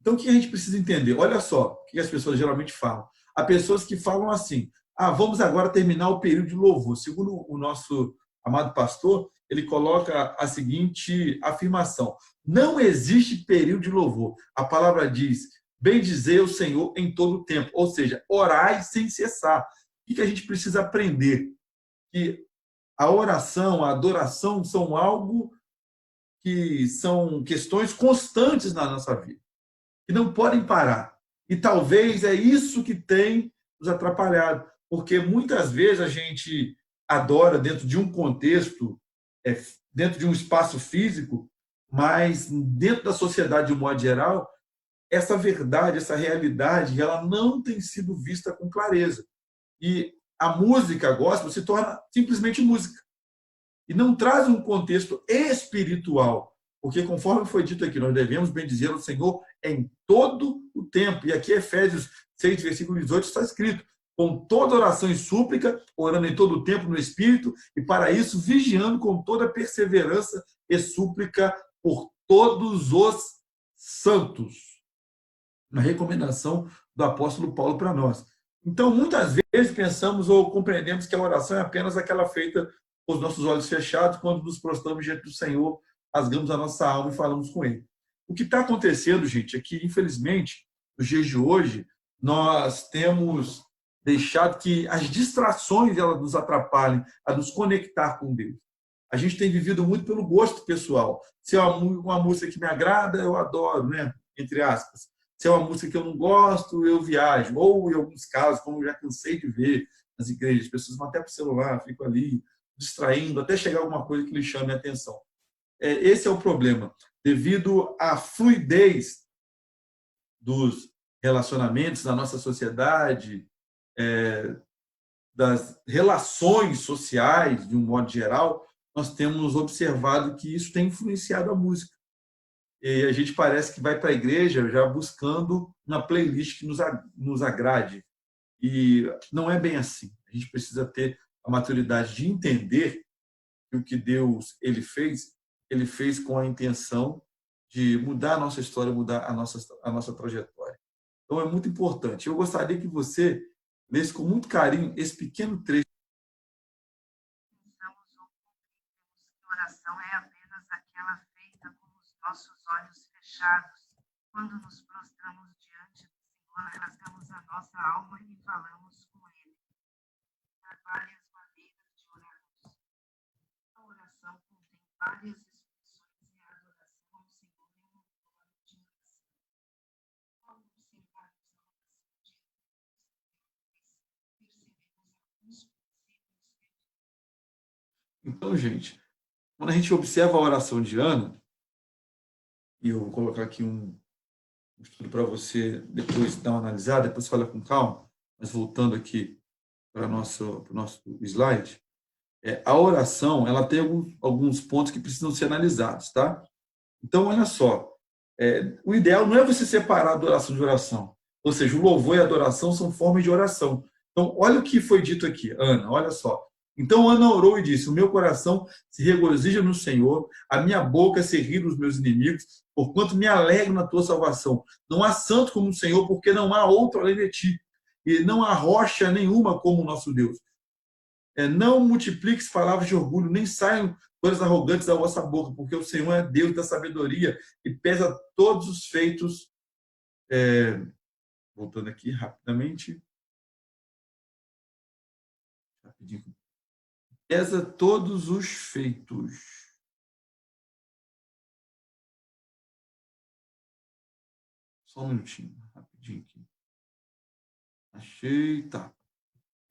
Então, o que a gente precisa entender? Olha só o que as pessoas geralmente falam. Há pessoas que falam assim, vamos agora terminar o período de louvor. Segundo o nosso amado pastor, ele coloca a seguinte afirmação: não existe período de louvor. A palavra diz, bendizer o Senhor em todo o tempo, ou seja, orai sem cessar. O que a gente precisa aprender? Que a oração, a adoração são algo que são questões constantes na nossa vida, que não podem parar. E talvez é isso que tem nos atrapalhado, porque muitas vezes a gente adora dentro de um contexto, dentro de um espaço físico, mas dentro da sociedade de um modo geral, essa verdade, essa realidade, ela não tem sido vista com clareza. E a música gospel se torna simplesmente música. E não traz um contexto espiritual, porque, conforme foi dito aqui, nós devemos bendizer o Senhor em todo o tempo. E aqui, Efésios 6, versículo 18, está escrito: com toda oração e súplica, orando em todo o tempo no Espírito, e para isso vigiando com toda perseverança e súplica por todos os santos. Uma recomendação do apóstolo Paulo para nós. Então, muitas vezes pensamos ou compreendemos que a oração é apenas aquela feita com os nossos olhos fechados, quando nos prostramos diante do Senhor, rasgamos a nossa alma e falamos com Ele. O que está acontecendo, gente, é que, infelizmente, nos dias de hoje, nós temos deixado que as distrações elas nos atrapalhem a nos conectar com Deus. A gente tem vivido muito pelo gosto pessoal. Se é uma música que me agrada, eu adoro, né? Entre aspas. Se é uma música que eu não gosto, eu viajo. Ou, em alguns casos, como eu já cansei de ver nas igrejas, as pessoas vão até para o celular, ficam ali, distraindo, até chegar alguma coisa que lhe chame a atenção. Esse é o problema. Devido à fluidez dos relacionamentos da nossa sociedade, das relações sociais, de um modo geral, nós temos observado que isso tem influenciado a música. E a gente parece que vai para a igreja já buscando uma playlist que nos agrade. E não é bem assim. A gente precisa ter a maturidade de entender que o que Deus ele fez com a intenção de mudar a nossa história, mudar a nossa trajetória. Então, é muito importante. Eu gostaria que você lesse com muito carinho esse pequeno trecho. Pensamos ou compreendemos que oração é apenas aquela feita com os nossos olhos fechados, quando nos prostramos diante do Senhor, rasgamos a nossa alma e falamos com Ele. Há várias maneiras de orarmos. A oração contém várias expressões e a adoração ao Senhor é uma forma de oração. Ao observarmos a oração de Deus, percebemos alguns princípios. Então, gente, quando a gente observa a oração de Ana, e eu vou colocar aqui um estudo para você depois dar uma analisada, depois fala com calma, mas voltando aqui para o nosso slide, a oração ela tem alguns pontos que precisam ser analisados, tá? Então, olha só, o ideal não é você separar a adoração de oração, ou seja, o louvor e a adoração são formas de oração. Então, olha o que foi dito aqui, Ana, olha só. Então Ana orou e disse: o meu coração se regozija no Senhor, a minha boca se ri dos meus inimigos, porquanto me alegro na tua salvação. Não há santo como o Senhor, porque não há outro além de ti, e não há rocha nenhuma como o nosso Deus. Não multipliques palavras de orgulho, nem saiam coisas arrogantes da vossa boca, porque o Senhor é Deus da sabedoria e pesa todos os feitos. Voltando aqui rapidamente. Rapidinho. Pesa todos os feitos. Só um minutinho, rapidinho aqui. Achei, tá.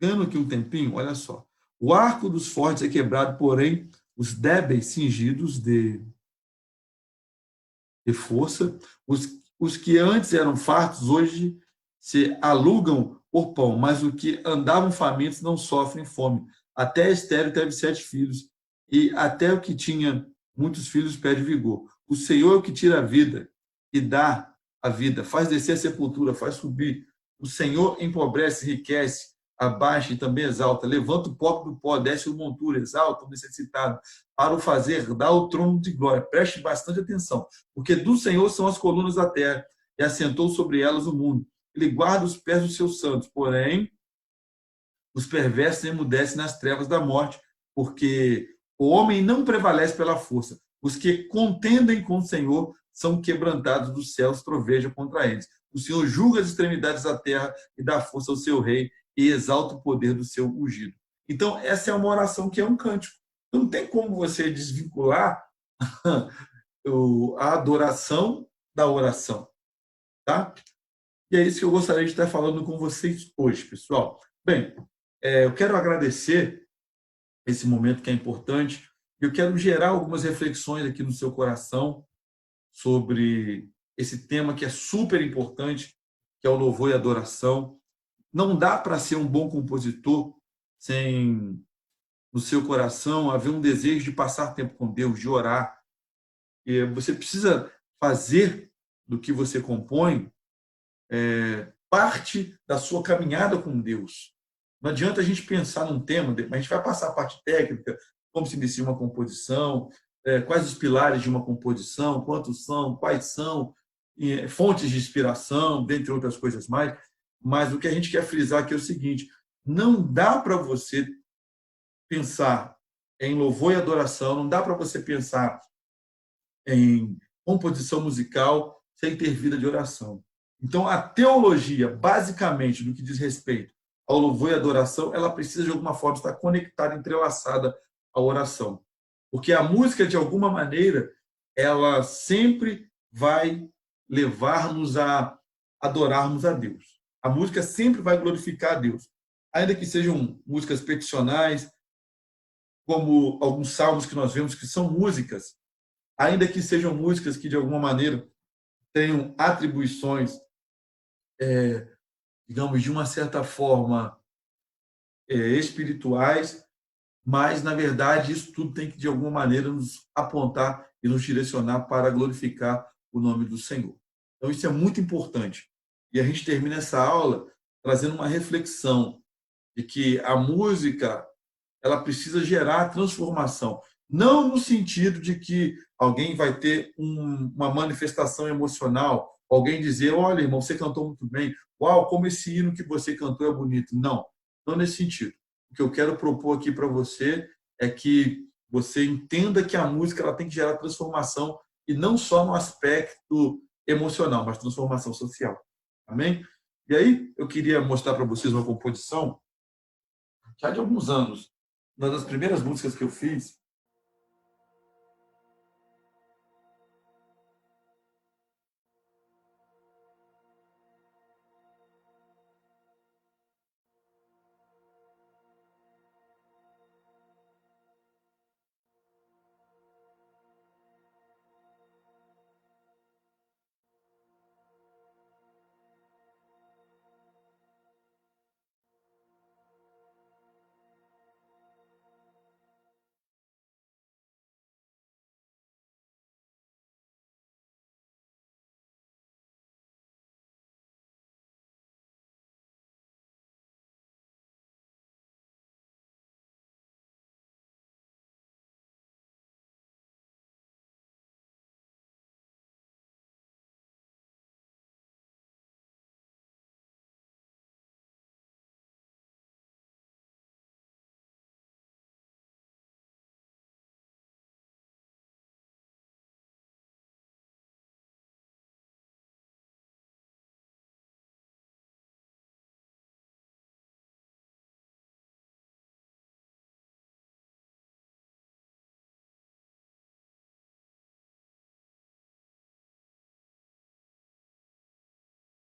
Ganhando aqui um tempinho, olha só. O arco dos fortes é quebrado, porém, os débeis cingidos de força. Os que antes eram fartos, hoje se alugam por pão, mas os que andavam famintos não sofrem fome. Até Estéril teve 7 filhos, e até o que tinha muitos filhos perde vigor. O Senhor é o que tira a vida e dá a vida, faz descer a sepultura, faz subir. O Senhor empobrece, enriquece. abaixa e também exalta, levanta o pobre do pó, desce o monturo, exalta o necessitado, para o fazer, dá o trono de glória. Preste bastante atenção, porque do Senhor são as colunas da terra, e assentou sobre elas o mundo. Ele guarda os pés dos seus santos, porém, os perversos emudecem nas trevas da morte, porque o homem não prevalece pela força. Os que contendem com o Senhor são quebrantados dos céus, troveja contra eles. O Senhor julga as extremidades da terra e dá força ao seu rei e exalta o poder do seu ungido. Então, essa é uma oração que é um cântico. Não tem como você desvincular a adoração da oração. Tá? E é isso que eu gostaria de estar falando com vocês hoje, pessoal. Bem, eu quero agradecer esse momento que é importante. Eu quero gerar algumas reflexões aqui no seu coração sobre esse tema que é super importante, que é o louvor e adoração. Não dá para ser um bom compositor sem, no seu coração, haver um desejo de passar tempo com Deus, de orar. E você precisa fazer do que você compõe parte da sua caminhada com Deus. Não adianta a gente pensar num tema, a gente vai passar a parte técnica, como se inicia uma composição, quais os pilares de uma composição, quantos são, quais são, fontes de inspiração, dentre outras coisas mais. Mas o que a gente quer frisar aqui é o seguinte: não dá para você pensar em louvor e adoração, não dá para você pensar em composição musical sem ter vida de oração. Então, a teologia, basicamente, no que diz respeito ao louvor e adoração, ela precisa, de alguma forma, estar conectada, entrelaçada à oração. Porque a música, de alguma maneira, ela sempre vai levar-nos a adorarmos a Deus. A música sempre vai glorificar a Deus. Ainda que sejam músicas peticionais, como alguns salmos que nós vemos que são músicas, ainda que sejam músicas que, de alguma maneira, tenham atribuições, digamos, de uma certa forma, espirituais, mas, na verdade, isso tudo tem que, de alguma maneira, nos apontar e nos direcionar para glorificar o nome do Senhor. Então, isso é muito importante. E a gente termina essa aula trazendo uma reflexão de que a música ela precisa gerar transformação. Não no sentido de que alguém vai ter uma manifestação emocional, alguém dizer, olha, irmão, você cantou muito bem, uau, como esse hino que você cantou é bonito. Não, não nesse sentido. O que eu quero propor aqui para você é que você entenda que a música ela tem que gerar transformação e não só no aspecto emocional, mas transformação social. Amém? E aí, eu queria mostrar para vocês uma composição já de alguns anos. Uma das primeiras músicas que eu fiz,